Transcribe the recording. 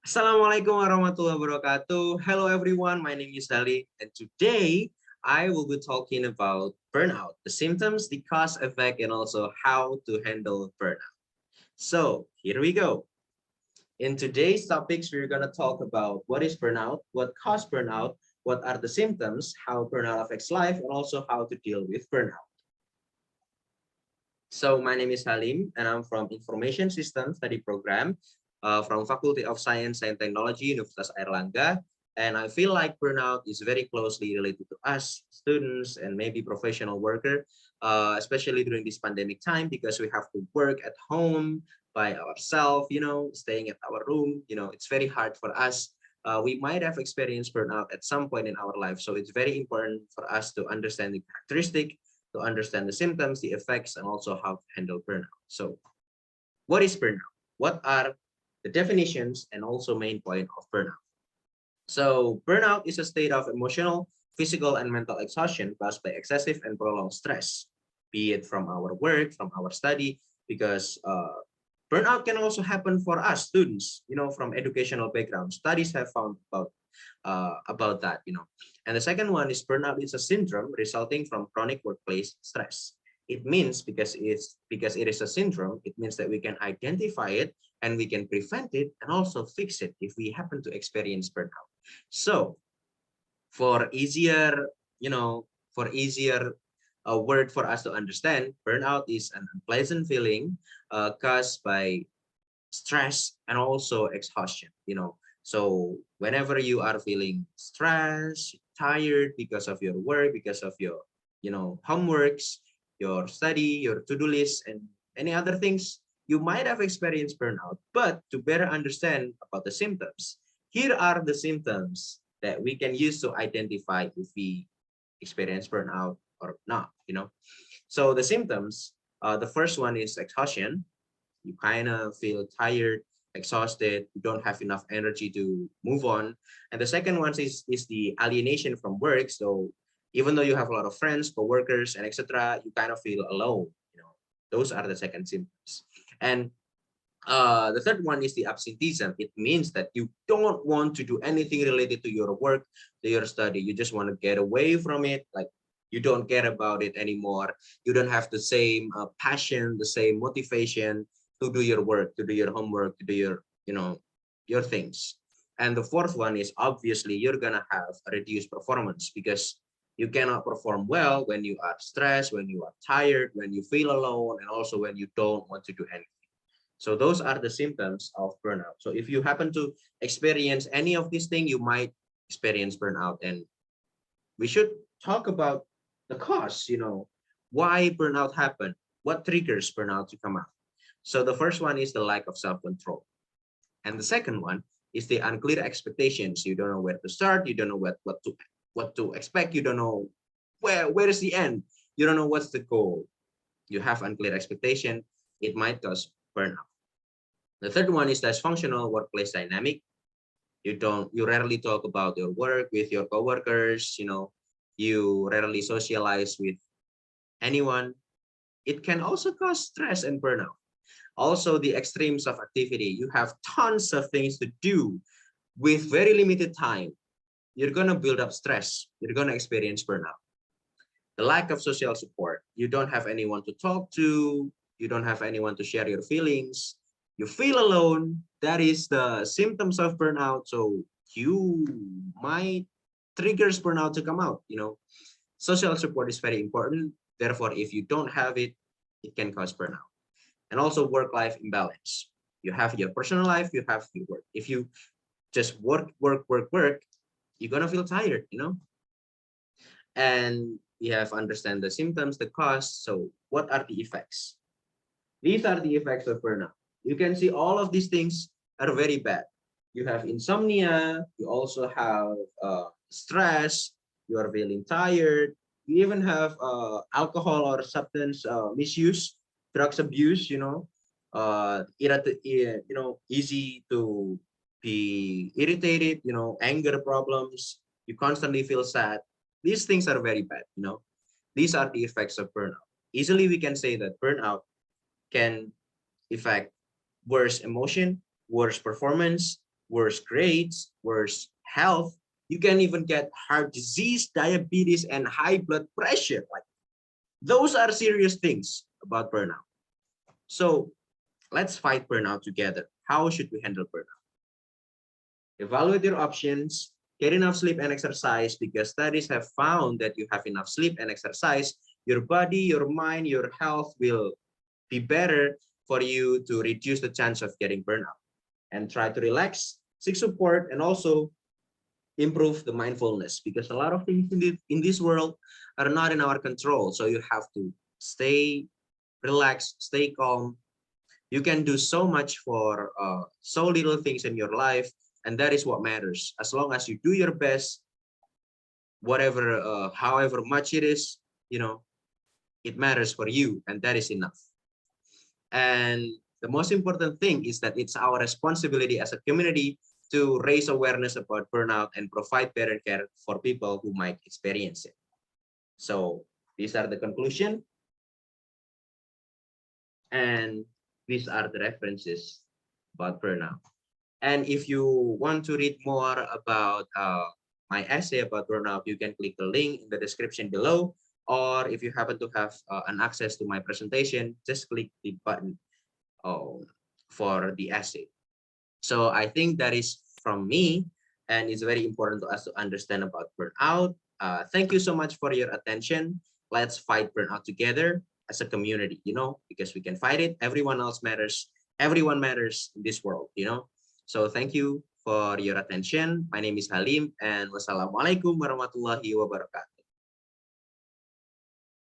Assalamualaikum warahmatullahi wabarakatuh. Hello everyone, my name is Halim, and today I will be talking about burnout, the symptoms, the cause, effect, and also how to handle burnout. So here we go. In today's topics, we're going to talk about what is burnout, what causes burnout, what are the symptoms, how burnout affects life, and also how to deal with burnout. So my name is Halim, and I'm from Information Systems Study Program from Faculty of Science and Technology, Universitas Airlangga. And I feel like burnout is very closely related to us, students, and maybe professional worker, especially during this pandemic time, because we have to work at home by ourselves, staying at our room. It's very hard for us. We might have experienced burnout at some point in our life. So it's very important for us to understand the characteristic, to understand the symptoms, the effects, and also how to handle burnout. So what is burnout? What are the definitions and also main point of burnout? So burnout is a state of emotional, physical, and mental exhaustion caused by excessive and prolonged stress, be it from our work, from our study, because burnout can also happen for us students, from educational background. Studies have found about that, And the second one is burnout is a syndrome resulting from chronic workplace stress. It means because it is a syndrome, it means that we can identify it and we can prevent it and also fix it if we happen to experience burnout. So for easier, a word for us to understand, burnout is an unpleasant feeling caused by stress and also exhaustion. So whenever you are feeling stressed, tired because of your work, because of your homeworks, your study, your to-do list, and any other things, you might have experienced burnout. But to better understand about the symptoms, here are the symptoms that we can use to identify if we experience burnout or not. So the symptoms, the first one is exhaustion. You kind of feel tired, exhausted, you don't have enough energy to move on. And the second one is the alienation from work. So even though you have a lot of friends, co-workers, and etc., you kind of feel alone. Those are the second symptoms. And the third one is the absenteeism. It means that you don't want to do anything related to your work, to your study. You just want to get away from it. Like you don't care about it anymore. You don't have the same passion, the same motivation to do your work, to do your homework, to do your things. And the fourth one is obviously you're gonna have a reduced performance because you cannot perform well when you are stressed, when you are tired, when you feel alone, and also when you don't want to do anything. So those are the symptoms of burnout. So if you happen to experience any of these things, you might experience burnout. And we should talk about the cause, why burnout happened, what triggers burnout to come out. So the first one is the lack of self-control. And the second one is the unclear expectations. You don't know where to start. You don't know what to expect. You don't know where is the end. You don't know what's the goal. You have unclear expectation. It might cause burnout. The third one is dysfunctional workplace dynamic. You rarely talk about your work with your coworkers. You rarely socialize with anyone. It can also cause stress and burnout. Also, the extremes of activity. You have tons of things to do with very limited time. You're going to build up stress. You're going to experience burnout. The lack of social support. You don't have anyone to talk to. You don't have anyone to share your feelings. You feel alone. That is the symptoms of burnout. So you might triggers burnout to come out. Social support is very important. Therefore, if you don't have it, it can cause burnout. And also work-life imbalance. You have your personal life, you have your work. If you just work, you're gonna feel tired, And you have to understand the symptoms, the cause. So what are the effects? These are the effects of burnout. You can see all of these things are very bad. You have insomnia, you also have stress, you are feeling tired, you even have alcohol or substance misuse, drugs abuse, easy to be irritated, anger problems, you constantly feel sad. These things are very bad, These are the effects of burnout. Easily we can say that burnout can affect worse emotion, worse performance, worse grades, worse health. You can even get heart disease, diabetes, and high blood pressure. Like, those are serious things about burnout. So let's fight burnout together. How should we handle burnout? Evaluate your options, get enough sleep and exercise, because studies have found that you have enough sleep and exercise, your body, your mind, your health will be better for you to reduce the chance of getting burnout. And try to relax, seek support, and also improve the mindfulness, because a lot of things in this world are not in our control. So you have to stay relaxed, stay calm. You can do so much for so little things in your life, and that is what matters. As long as you do your best, whatever, however much it is, you know, it matters for you, and that is enough. And the most important thing is that it's our responsibility as a community to raise awareness about burnout and provide better care for people who might experience it. So these are the conclusion, and these are the references about burnout. And if you want to read more about my essay about burnout, you can click the link in the description below. Or if you happen to have an access to my presentation, just click the button for the essay. So I think that is from me, and it's very important to us to understand about burnout. Thank you so much for your attention. Let's fight burnout together as a community, because we can fight it. Everyone else matters. Everyone matters in this world. So thank you for your attention. My name is Halim, and wassalamualaikum warahmatullahi wabarakatuh.